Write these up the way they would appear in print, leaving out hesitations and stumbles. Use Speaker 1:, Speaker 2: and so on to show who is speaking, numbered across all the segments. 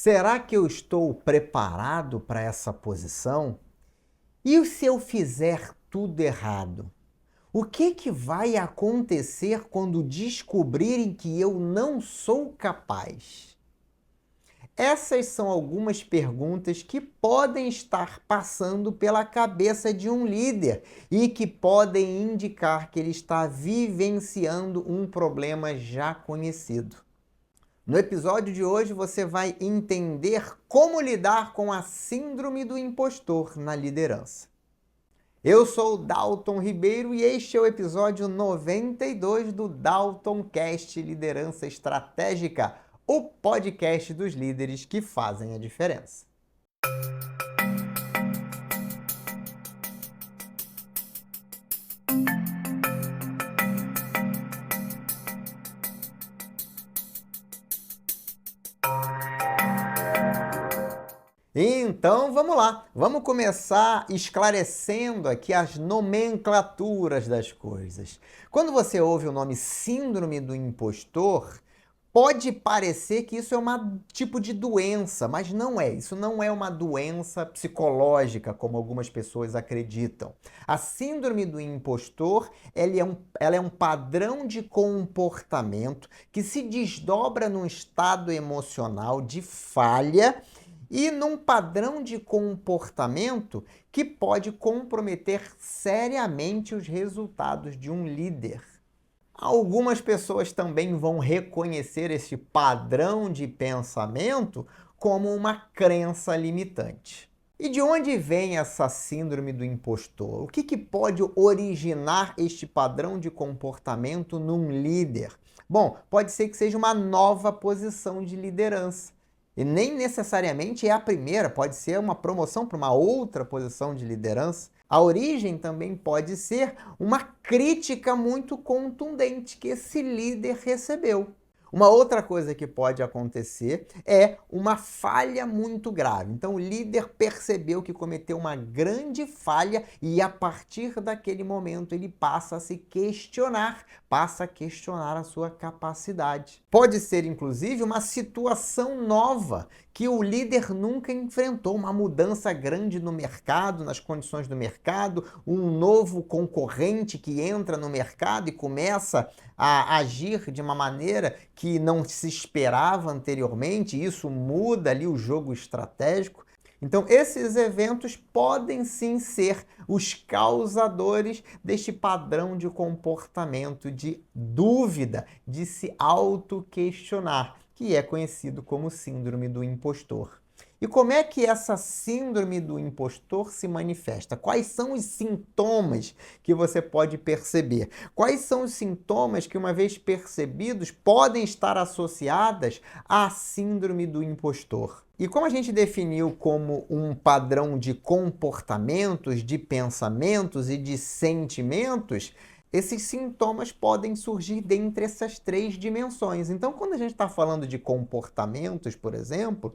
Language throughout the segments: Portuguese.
Speaker 1: Será que eu estou preparado para essa posição? E se eu fizer tudo errado? O que vai acontecer quando descobrirem que eu não sou capaz? Essas são algumas perguntas que podem estar passando pela cabeça de um líder e que podem indicar que ele está vivenciando um problema já conhecido. No episódio de hoje você vai entender como lidar com a síndrome do impostor na liderança. Eu sou o Dalton Ribeiro e este é o episódio 92 do Dalton Cast Liderança Estratégica, o podcast dos líderes que fazem a diferença. Então vamos lá, vamos começar esclarecendo aqui as nomenclaturas das coisas. Quando você ouve o nome síndrome do impostor, pode parecer que isso é um tipo de doença, mas não é. Isso não é uma doença psicológica, como algumas pessoas acreditam. A síndrome do impostor, ela é um padrão de comportamento que se desdobra num estado emocional de falha e num padrão de comportamento que pode comprometer seriamente os resultados de um líder. Algumas pessoas também vão reconhecer esse padrão de pensamento como uma crença limitante. E de onde vem essa síndrome do impostor? O que pode originar este padrão de comportamento num líder? Bom, pode ser que seja uma nova posição de liderança. E nem necessariamente é a primeira, pode ser uma promoção para uma outra posição de liderança. A origem também pode ser uma crítica muito contundente que esse líder recebeu. Uma outra coisa que pode acontecer é uma falha muito grave. Então, o líder percebeu que cometeu uma grande falha e, a partir daquele momento, ele passa a se questionar, passa a questionar a sua capacidade. Pode ser, inclusive, uma situação nova que o líder nunca enfrentou, uma mudança grande no mercado, nas condições do mercado, um novo concorrente que entra no mercado e começa a agir de uma maneira que não se esperava anteriormente, isso muda ali o jogo estratégico. Então, esses eventos podem sim ser os causadores deste padrão de comportamento de dúvida, de se auto-questionar, que é conhecido como síndrome do impostor. E como é que essa síndrome do impostor se manifesta? Quais são os sintomas que você pode perceber? Quais são os sintomas que, uma vez percebidos, podem estar associadas à síndrome do impostor? E como a gente definiu como um padrão de comportamentos, de pensamentos e de sentimentos, esses sintomas podem surgir dentre essas três dimensões. Então, quando a gente está falando de comportamentos, por exemplo,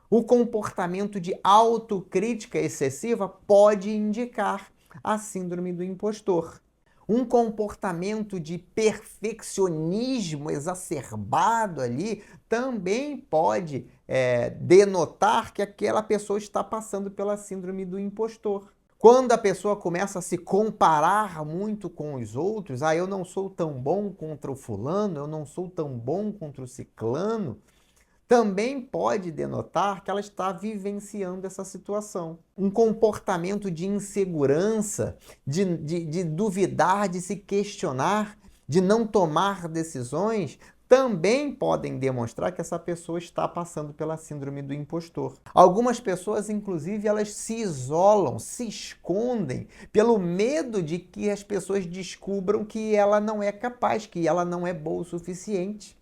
Speaker 1: o comportamento de autocrítica excessiva pode indicar a síndrome do impostor. Um comportamento de perfeccionismo exacerbado ali também pode denotar que aquela pessoa está passando pela síndrome do impostor. Quando a pessoa começa a se comparar muito com os outros, eu não sou tão bom contra o fulano, eu não sou tão bom contra o ciclano, também pode denotar que ela está vivenciando essa situação. Um comportamento de insegurança, de duvidar, de se questionar, de não tomar decisões, também podem demonstrar que essa pessoa está passando pela síndrome do impostor. Algumas pessoas, inclusive, elas se isolam, se escondem pelo medo de que as pessoas descubram que ela não é capaz, que ela não é boa o suficiente.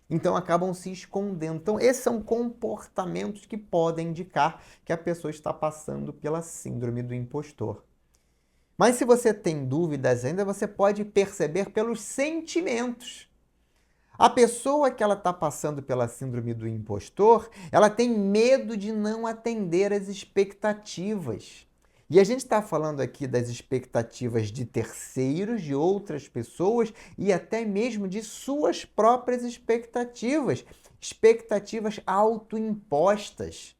Speaker 1: Então acabam se escondendo. Então esses são comportamentos que podem indicar que a pessoa está passando pela síndrome do impostor. Mas se você tem dúvidas ainda, você pode perceber pelos sentimentos. A pessoa que ela está passando pela síndrome do impostor, ela tem medo de não atender às expectativas. E a gente está falando aqui das expectativas de terceiros, de outras pessoas e até mesmo de suas próprias expectativas, expectativas autoimpostas.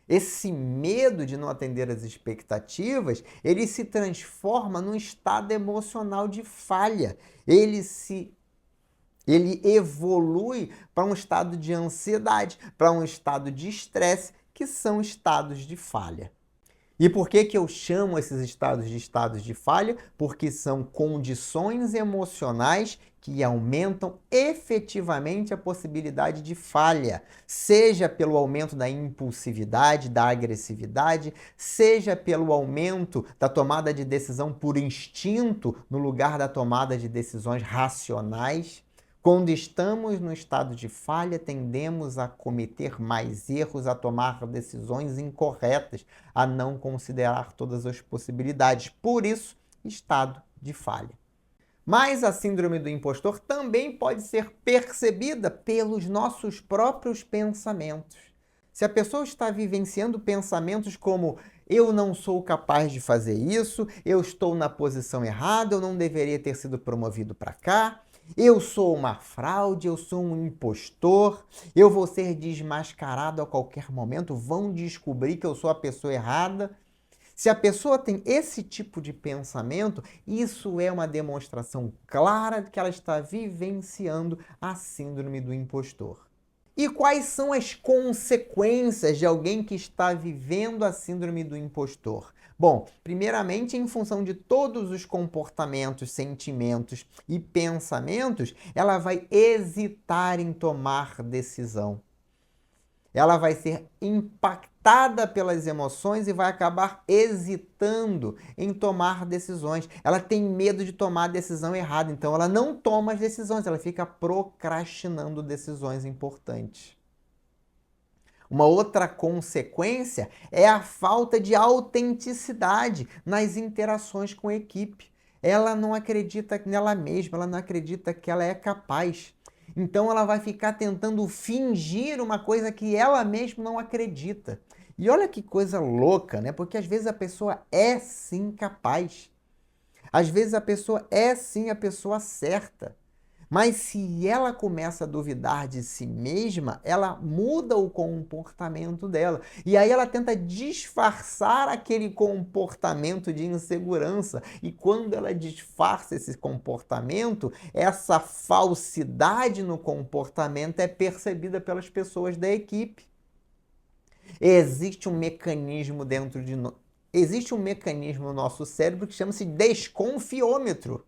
Speaker 1: Esse medo de não atender às expectativas, ele se transforma num estado emocional de falha. Ele evolui para um estado de ansiedade, para um estado de estresse, que são estados de falha. E por que que eu chamo esses estados de falha? Porque são condições emocionais que aumentam efetivamente a possibilidade de falha, seja pelo aumento da impulsividade, da agressividade, seja pelo aumento da tomada de decisão por instinto no lugar da tomada de decisões racionais. Quando estamos no estado de falha, tendemos a cometer mais erros, a tomar decisões incorretas, a não considerar todas as possibilidades. Por isso, estado de falha. Mas a síndrome do impostor também pode ser percebida pelos nossos próprios pensamentos. Se a pessoa está vivenciando pensamentos como eu não sou capaz de fazer isso, eu estou na posição errada, eu não deveria ter sido promovido para cá, eu sou uma fraude, eu sou um impostor, eu vou ser desmascarado a qualquer momento, vão descobrir que eu sou a pessoa errada. Se a pessoa tem esse tipo de pensamento, isso é uma demonstração clara de que ela está vivenciando a síndrome do impostor. E quais são as consequências de alguém que está vivendo a síndrome do impostor? Bom, primeiramente, em função de todos os comportamentos, sentimentos e pensamentos, ela vai hesitar em tomar decisão. Ela vai ser impactada pelas emoções e vai acabar hesitando em tomar decisões. Ela tem medo de tomar a decisão errada, então ela não toma as decisões, ela fica procrastinando decisões importantes. Uma outra consequência é a falta de autenticidade nas interações com a equipe. Ela não acredita nela mesma, ela não acredita que ela é capaz. Então ela vai ficar tentando fingir uma coisa que ela mesma não acredita. E olha que coisa louca, né? Porque às vezes a pessoa é sim capaz. Às vezes a pessoa é sim a pessoa certa. Mas se ela começa a duvidar de si mesma, ela muda o comportamento dela. E aí ela tenta disfarçar aquele comportamento de insegurança. E quando ela disfarça esse comportamento, essa falsidade no comportamento é percebida pelas pessoas da equipe. Existe um mecanismo Existe um mecanismo no nosso cérebro que chama-se desconfiômetro.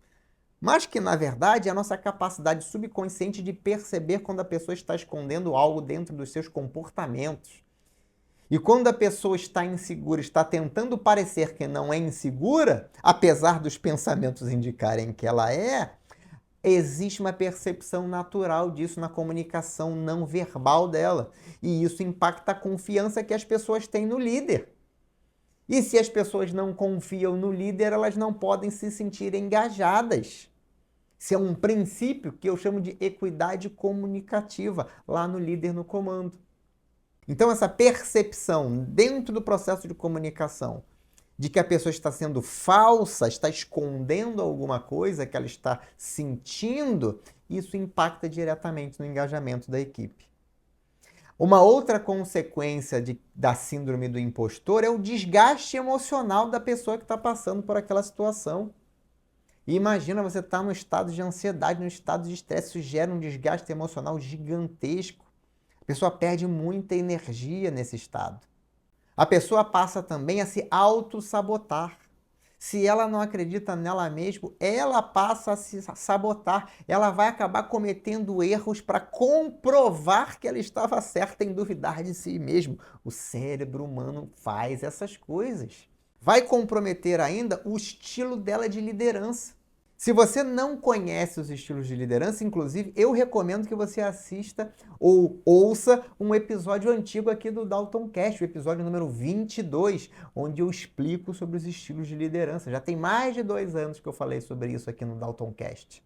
Speaker 1: Mas que, na verdade, é a nossa capacidade subconsciente de perceber quando a pessoa está escondendo algo dentro dos seus comportamentos. E quando a pessoa está insegura, está tentando parecer que não é insegura, apesar dos pensamentos indicarem que ela é, existe uma percepção natural disso na comunicação não verbal dela. E isso impacta a confiança que as pessoas têm no líder. E se as pessoas não confiam no líder, elas não podem se sentir engajadas. Isso é um princípio que eu chamo de equidade comunicativa, lá no líder no comando. Então, essa percepção dentro do processo de comunicação de que a pessoa está sendo falsa, está escondendo alguma coisa que ela está sentindo, isso impacta diretamente no engajamento da equipe. Uma outra consequência da síndrome do impostor é o desgaste emocional da pessoa que está passando por aquela situação. E imagina você estar no estado de ansiedade, no estado de estresse, isso gera um desgaste emocional gigantesco. A pessoa perde muita energia nesse estado. A pessoa passa também a se auto-sabotar. Se ela não acredita nela mesma, ela passa a se sabotar. Ela vai acabar cometendo erros para comprovar que ela estava certa em duvidar de si mesmo. O cérebro humano faz essas coisas. Vai comprometer ainda o estilo dela de liderança. Se você não conhece os estilos de liderança, inclusive, eu recomendo que você assista ou ouça um episódio antigo aqui do Daltoncast, o episódio número 22, onde eu explico sobre os estilos de liderança. Já tem mais de 2 anos que eu falei sobre isso aqui no Daltoncast.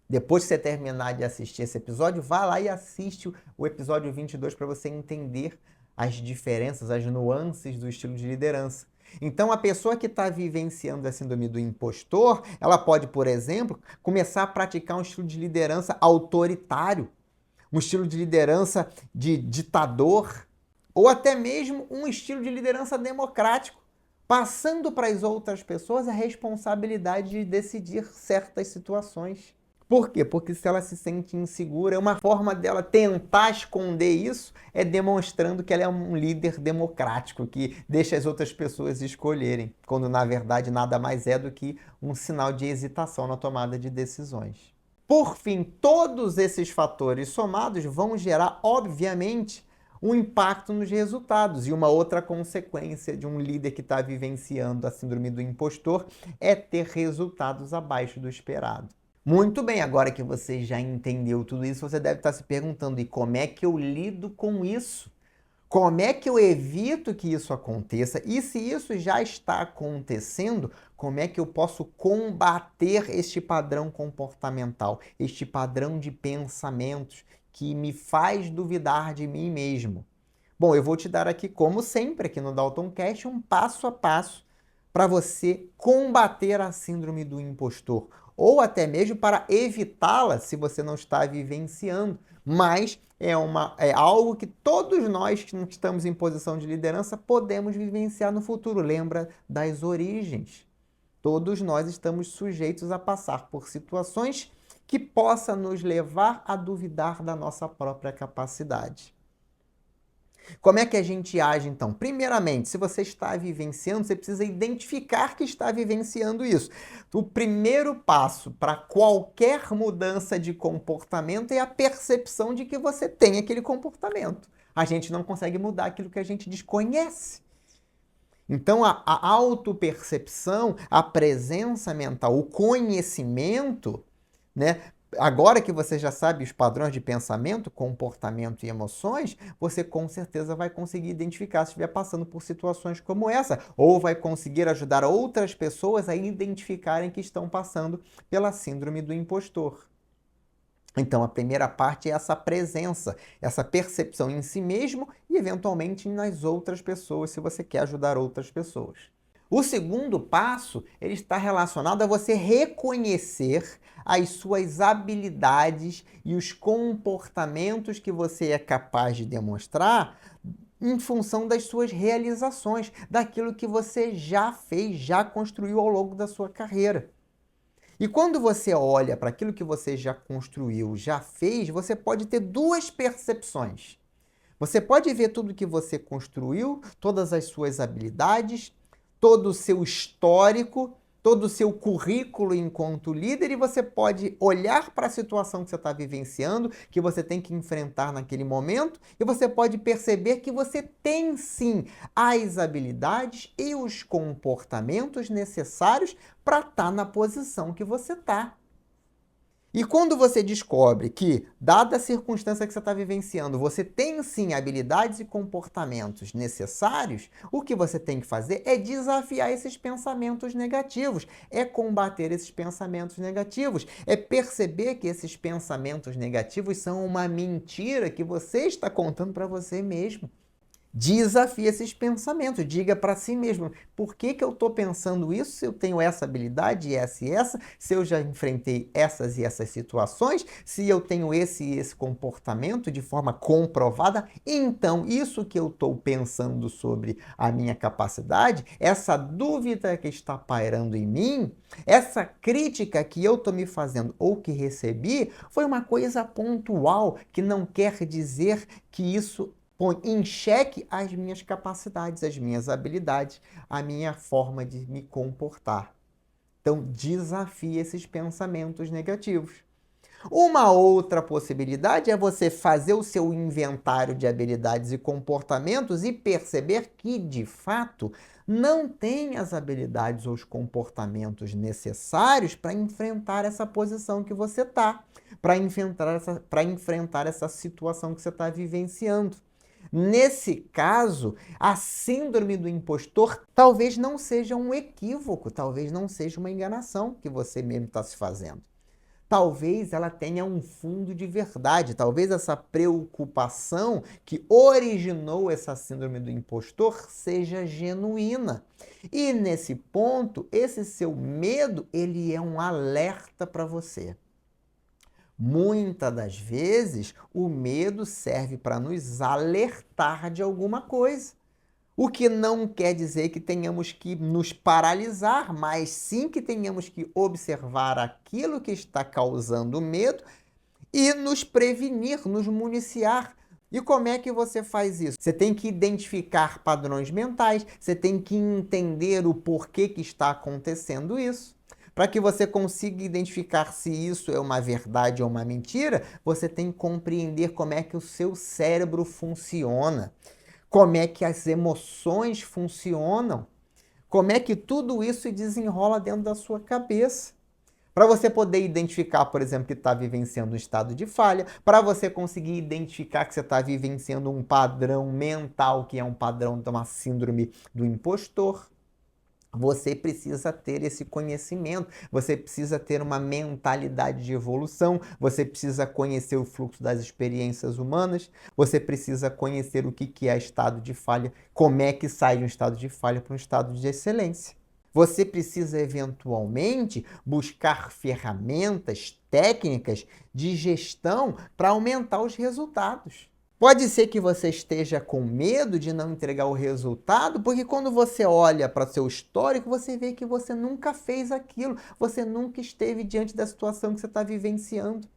Speaker 1: Depois que você terminar de assistir esse episódio, vá lá e assiste o episódio 22 para você entender as diferenças, as nuances do estilo de liderança. Então, a pessoa que está vivenciando a síndrome do impostor, ela pode, por exemplo, começar a praticar um estilo de liderança autoritário, um estilo de liderança de ditador, ou até mesmo um estilo de liderança democrático, passando para as outras pessoas a responsabilidade de decidir certas situações. Por quê? Porque se ela se sente insegura, uma forma dela tentar esconder isso é demonstrando que ela é um líder democrático, que deixa as outras pessoas escolherem, quando na verdade nada mais é do que um sinal de hesitação na tomada de decisões. Por fim, todos esses fatores somados vão gerar, obviamente, um impacto nos resultados. E uma outra consequência de um líder que está vivenciando a síndrome do impostor é ter resultados abaixo do esperado. Muito bem, agora que você já entendeu tudo isso, você deve estar se perguntando: e como é que eu lido com isso? Como é que eu evito que isso aconteça? E se isso já está acontecendo, como é que eu posso combater este padrão comportamental, este padrão de pensamentos que me faz duvidar de mim mesmo? Bom, eu vou te dar aqui, como sempre, aqui no DaltonCast, um passo a passo para você combater a síndrome do impostor, ou até mesmo para evitá-la se você não está vivenciando. Mas é algo que todos nós que estamos em posição de liderança podemos vivenciar no futuro. Lembra das origens. Todos nós estamos sujeitos a passar por situações que possam nos levar a duvidar da nossa própria capacidade. Como é que a gente age, então? Primeiramente, se você está vivenciando, você precisa identificar que está vivenciando isso. O primeiro passo para qualquer mudança de comportamento é a percepção de que você tem aquele comportamento. A gente não consegue mudar aquilo que a gente desconhece. Então, a autopercepção, a presença mental, o conhecimento, né? Agora que você já sabe os padrões de pensamento, comportamento e emoções, você com certeza vai conseguir identificar se estiver passando por situações como essa, ou vai conseguir ajudar outras pessoas a identificarem que estão passando pela síndrome do impostor. Então, a primeira parte é essa presença, essa percepção em si mesmo e, eventualmente, nas outras pessoas, se você quer ajudar outras pessoas. O segundo passo, ele está relacionado a você reconhecer as suas habilidades e os comportamentos que você é capaz de demonstrar em função das suas realizações, daquilo que você já fez, já construiu ao longo da sua carreira. E quando você olha para aquilo que você já construiu, já fez, você pode ter duas percepções. Você pode ver tudo que você construiu, todas as suas habilidades, todo o seu histórico, todo o seu currículo enquanto líder, e você pode olhar para a situação que você está vivenciando, que você tem que enfrentar naquele momento, e você pode perceber que você tem sim as habilidades e os comportamentos necessários para estar na posição que você está. E quando você descobre que, dada a circunstância que você está vivenciando, você tem sim habilidades e comportamentos necessários, o que você tem que fazer é desafiar esses pensamentos negativos, é combater esses pensamentos negativos, é perceber que esses pensamentos negativos são uma mentira que você está contando para você mesmo. Desafie esses pensamentos, diga para si mesmo: por que eu estou pensando isso se eu tenho essa habilidade, essa e essa, se eu já enfrentei essas e essas situações, se eu tenho esse e esse comportamento de forma comprovada, então isso que eu estou pensando sobre a minha capacidade, essa dúvida que está pairando em mim, essa crítica que eu estou me fazendo ou que recebi, foi uma coisa pontual, que não quer dizer que isso põe em xeque as minhas capacidades, as minhas habilidades, a minha forma de me comportar. Então, desafie esses pensamentos negativos. Uma outra possibilidade é você fazer o seu inventário de habilidades e comportamentos e perceber que, de fato, não tem as habilidades ou os comportamentos necessários para enfrentar essa posição que você está, para enfrentar essa situação que você está vivenciando. Nesse caso, a síndrome do impostor talvez não seja um equívoco, talvez não seja uma enganação que você mesmo está se fazendo. Talvez ela tenha um fundo de verdade, talvez essa preocupação que originou essa síndrome do impostor seja genuína. E nesse ponto, esse seu medo, ele é um alerta para você. Muitas das vezes, o medo serve para nos alertar de alguma coisa. O que não quer dizer que tenhamos que nos paralisar, mas sim que tenhamos que observar aquilo que está causando medo e nos prevenir, nos municiar. E como é que você faz isso? Você tem que identificar padrões mentais, você tem que entender o porquê que está acontecendo isso. Para que você consiga identificar se isso é uma verdade ou uma mentira, você tem que compreender como é que o seu cérebro funciona, como é que as emoções funcionam, como é que tudo isso se desenrola dentro da sua cabeça. Para você poder identificar, por exemplo, que está vivenciando um estado de falha, para você conseguir identificar que você está vivenciando um padrão mental, que é um padrão de uma síndrome do impostor, você precisa ter esse conhecimento, você precisa ter uma mentalidade de evolução, você precisa conhecer o fluxo das experiências humanas, você precisa conhecer o que é estado de falha, como é que sai de um estado de falha para um estado de excelência. Você precisa, eventualmente, buscar ferramentas, técnicas de gestão para aumentar os resultados. Pode ser que você esteja com medo de não entregar o resultado, porque quando você olha para o seu histórico, você vê que você nunca fez aquilo, você nunca esteve diante da situação que você está vivenciando.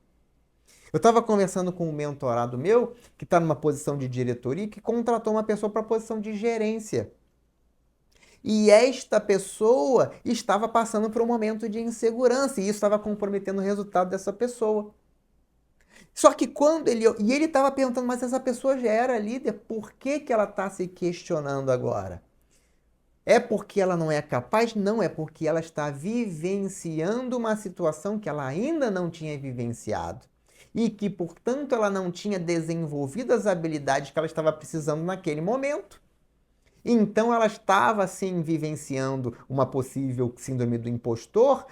Speaker 1: Eu estava conversando com um mentorado meu, que está numa posição de diretoria, que contratou uma pessoa para a posição de gerência. E esta pessoa estava passando por um momento de insegurança, e isso estava comprometendo o resultado dessa pessoa. Só que quando ele estava perguntando, mas essa pessoa já era líder, por que ela está se questionando agora? É porque ela não é capaz? Não, é porque ela está vivenciando uma situação que ela ainda não tinha vivenciado. E que, portanto, ela não tinha desenvolvido as habilidades que ela estava precisando naquele momento. Então, ela estava, sim, vivenciando uma possível síndrome do impostor,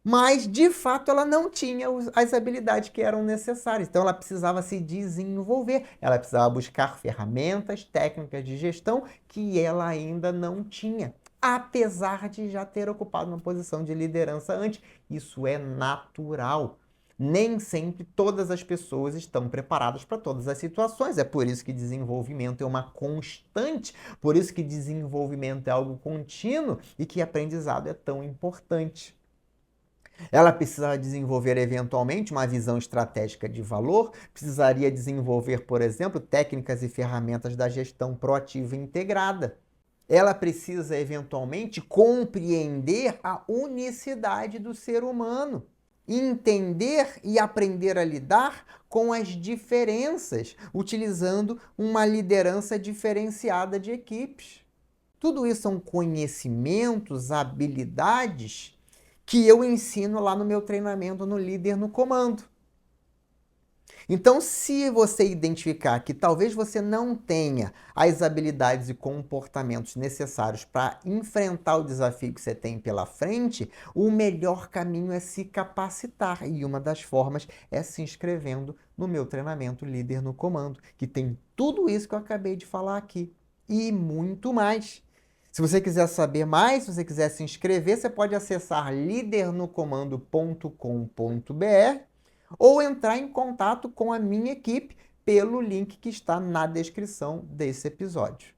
Speaker 1: mas, de fato, ela não tinha as habilidades que eram necessárias. Então, ela precisava se desenvolver. Ela precisava buscar ferramentas, técnicas de gestão que ela ainda não tinha, apesar de já ter ocupado uma posição de liderança antes. Isso é natural. Nem sempre todas as pessoas estão preparadas para todas as situações. É por isso que desenvolvimento é uma constante, por isso que desenvolvimento é algo contínuo e que aprendizado é tão importante. Ela precisava desenvolver eventualmente uma visão estratégica de valor, precisaria desenvolver, por exemplo, técnicas e ferramentas da gestão proativa integrada. Ela precisa eventualmente compreender a unicidade do ser humano, entender e aprender a lidar com as diferenças, utilizando uma liderança diferenciada de equipes. Tudo isso são conhecimentos, habilidades que eu ensino lá no meu treinamento no Líder no Comando. Então, se você identificar que talvez você não tenha as habilidades e comportamentos necessários para enfrentar o desafio que você tem pela frente, o melhor caminho é se capacitar. E uma das formas é se inscrevendo no meu treinamento Líder no Comando, que tem tudo isso que eu acabei de falar aqui e muito mais. Se você quiser saber mais, se você quiser se inscrever, você pode acessar lidernocomando.com.br ou entrar em contato com a minha equipe pelo link que está na descrição desse episódio.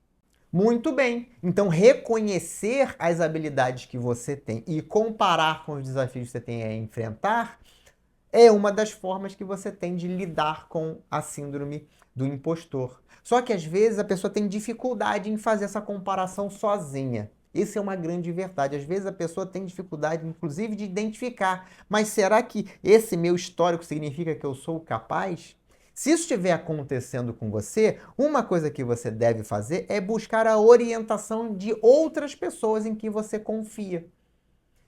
Speaker 1: Muito bem, então reconhecer as habilidades que você tem e comparar com os desafios que você tem a enfrentar é uma das formas que você tem de lidar com a síndrome do impostor. Só que às vezes a pessoa tem dificuldade em fazer essa comparação sozinha. Isso é uma grande verdade. Às vezes a pessoa tem dificuldade, inclusive, de identificar. Mas será que esse meu histórico significa que eu sou capaz? Se isso estiver acontecendo com você, uma coisa que você deve fazer é buscar a orientação de outras pessoas em que você confia.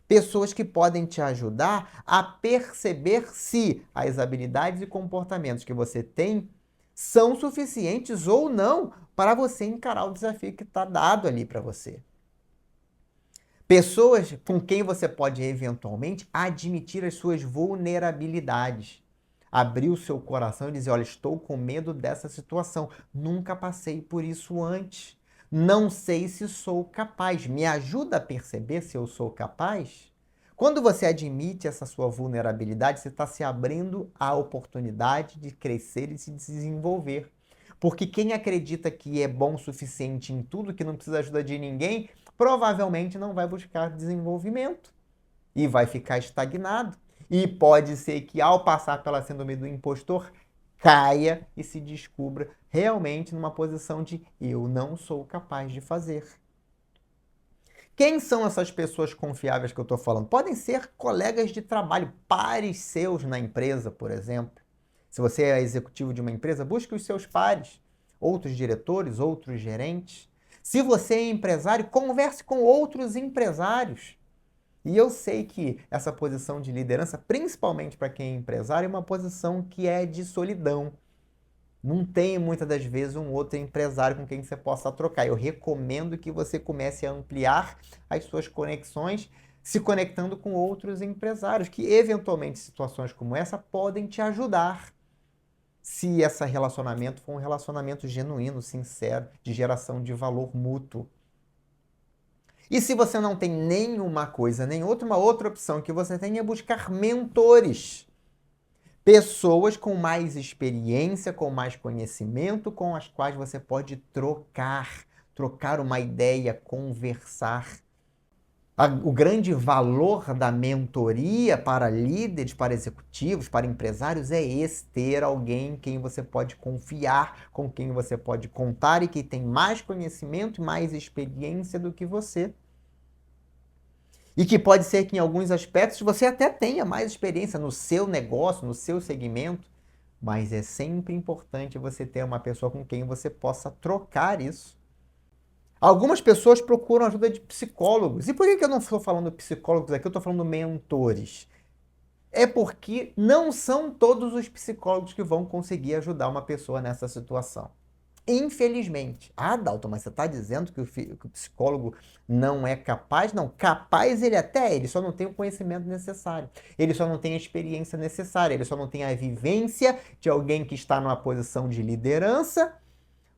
Speaker 1: Pessoas que podem te ajudar a perceber se as habilidades e comportamentos que você tem são suficientes ou não para você encarar o desafio que está dado ali para você. Pessoas com quem você pode eventualmente admitir as suas vulnerabilidades. Abrir o seu coração e dizer: olha, estou com medo dessa situação. Nunca passei por isso antes. Não sei se sou capaz. Me ajuda a perceber se eu sou capaz? Quando você admite essa sua vulnerabilidade, você está se abrindo à oportunidade de crescer e se desenvolver. Porque quem acredita que é bom o suficiente em tudo, que não precisa de ajuda de ninguém, provavelmente não vai buscar desenvolvimento e vai ficar estagnado. E pode ser que, ao passar pela síndrome do impostor, caia e se descubra realmente numa posição de eu não sou capaz de fazer. Quem são essas pessoas confiáveis que eu estou falando? Podem ser colegas de trabalho, pares seus na empresa, por exemplo. Se você é executivo de uma empresa, busque os seus pares, outros diretores, outros gerentes. Se você é empresário, converse com outros empresários. E eu sei que essa posição de liderança, principalmente para quem é empresário, é uma posição que é de solidão. Não tem muitas das vezes um outro empresário com quem você possa trocar. Eu recomendo que você comece a ampliar as suas conexões, se conectando com outros empresários, que eventualmente situações como essa podem te ajudar. Se esse relacionamento for um relacionamento genuíno, sincero, de geração de valor mútuo. E se você não tem nenhuma coisa, nem outra, uma outra opção que você tem é buscar mentores. Pessoas com mais experiência, com mais conhecimento, com as quais você pode trocar uma ideia, conversar. O grande valor da mentoria para líderes, para executivos, para empresários é esse: ter alguém em quem você pode confiar, com quem você pode contar e que tem mais conhecimento e mais experiência do que você. E que pode ser que em alguns aspectos você até tenha mais experiência no seu negócio, no seu segmento, mas é sempre importante você ter uma pessoa com quem você possa trocar isso. Algumas pessoas procuram ajuda de psicólogos. E por que eu não estou falando psicólogos aqui? Eu estou falando mentores. É porque não são todos os psicólogos que vão conseguir ajudar uma pessoa nessa situação. Infelizmente. Ah, Dalton, mas você está dizendo que o psicólogo não é capaz? Não, capaz ele até é, ele só não tem o conhecimento necessário. Ele só não tem a experiência necessária, ele só não tem a vivência de alguém que está numa posição de liderança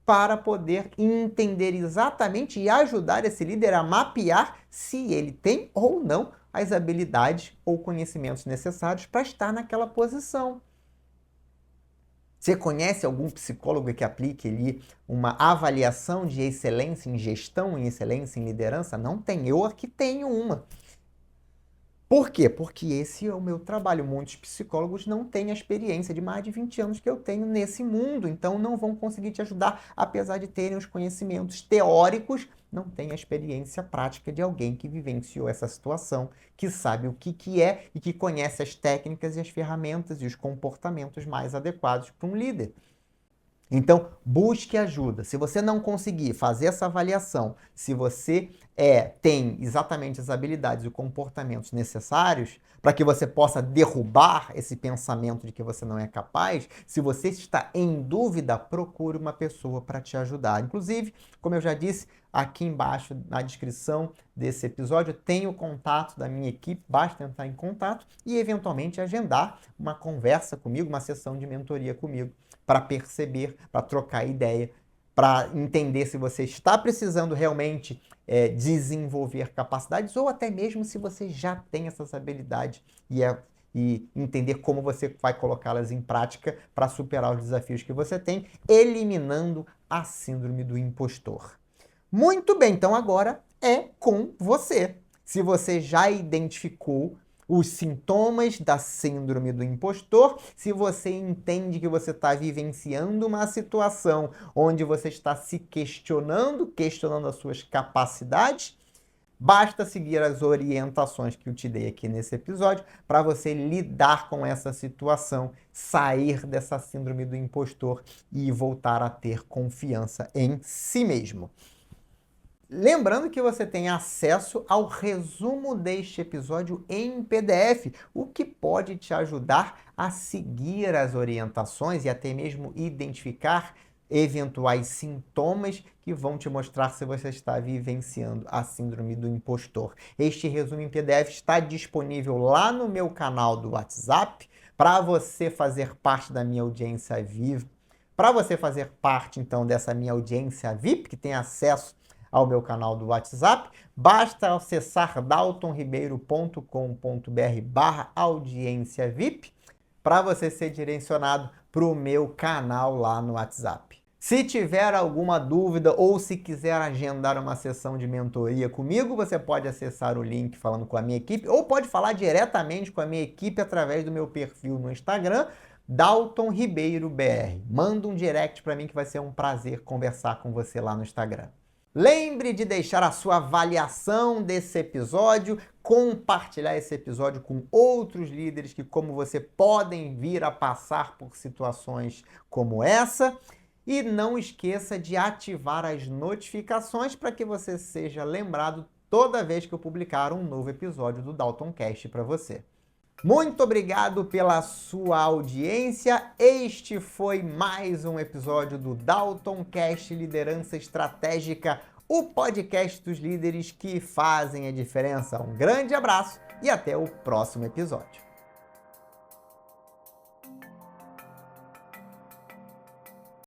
Speaker 1: para poder entender exatamente e ajudar esse líder a mapear se ele tem ou não as habilidades ou conhecimentos necessários para estar naquela posição. Você conhece algum psicólogo que aplique ali uma avaliação de excelência em gestão, em excelência em liderança? Não tem. Eu aqui tenho uma. Por quê? Porque esse é o meu trabalho. Muitos psicólogos não têm a experiência de mais de 20 anos que eu tenho nesse mundo, então não vão conseguir te ajudar, apesar de terem os conhecimentos teóricos, não têm a experiência prática de alguém que vivenciou essa situação, que sabe o que é e que conhece as técnicas e as ferramentas e os comportamentos mais adequados para um líder. Então, busque ajuda. Se você não conseguir fazer essa avaliação, se você tem exatamente as habilidades e comportamentos necessários para que você possa derrubar esse pensamento de que você não é capaz, se você está em dúvida, procure uma pessoa para te ajudar. Inclusive, como eu já disse, aqui embaixo na descrição desse episódio tem o contato da minha equipe, basta entrar em contato e eventualmente agendar uma conversa comigo, uma sessão de mentoria comigo, para perceber, para trocar ideia, para entender se você está precisando realmente desenvolver capacidades ou até mesmo se você já tem essas habilidades e entender como você vai colocá-las em prática para superar os desafios que você tem, eliminando a síndrome do impostor. Muito bem, então agora é com você. Se você já identificou os sintomas da síndrome do impostor, se você entende que você está vivenciando uma situação onde você está se questionando as suas capacidades, basta seguir as orientações que eu te dei aqui nesse episódio para você lidar com essa situação, sair dessa síndrome do impostor e voltar a ter confiança em si mesmo. Lembrando que você tem acesso ao resumo deste episódio em PDF, o que pode te ajudar a seguir as orientações e até mesmo identificar eventuais sintomas que vão te mostrar se você está vivenciando a síndrome do impostor. Este resumo em PDF está disponível lá no meu canal do WhatsApp para você fazer parte da minha audiência VIP. Para você fazer parte, então, dessa minha audiência VIP, que tem acesso ao meu canal do WhatsApp, basta acessar daltonribeiro.com.br/audiência VIP para você ser direcionado para o meu canal lá no WhatsApp. Se tiver alguma dúvida ou se quiser agendar uma sessão de mentoria comigo, você pode acessar o link falando com a minha equipe ou pode falar diretamente com a minha equipe através do meu perfil no Instagram, Dalton Ribeiro BR. Manda um direct para mim que vai ser um prazer conversar com você lá no Instagram. Lembre de deixar a sua avaliação desse episódio, compartilhar esse episódio com outros líderes que, como você, podem vir a passar por situações como essa. E não esqueça de ativar as notificações para que você seja lembrado toda vez que eu publicar um novo episódio do Daltoncast para você. Muito obrigado pela sua audiência. Este foi mais um episódio do Daltoncast Liderança Estratégica, o podcast dos líderes que fazem a diferença. Um grande abraço e até o próximo episódio.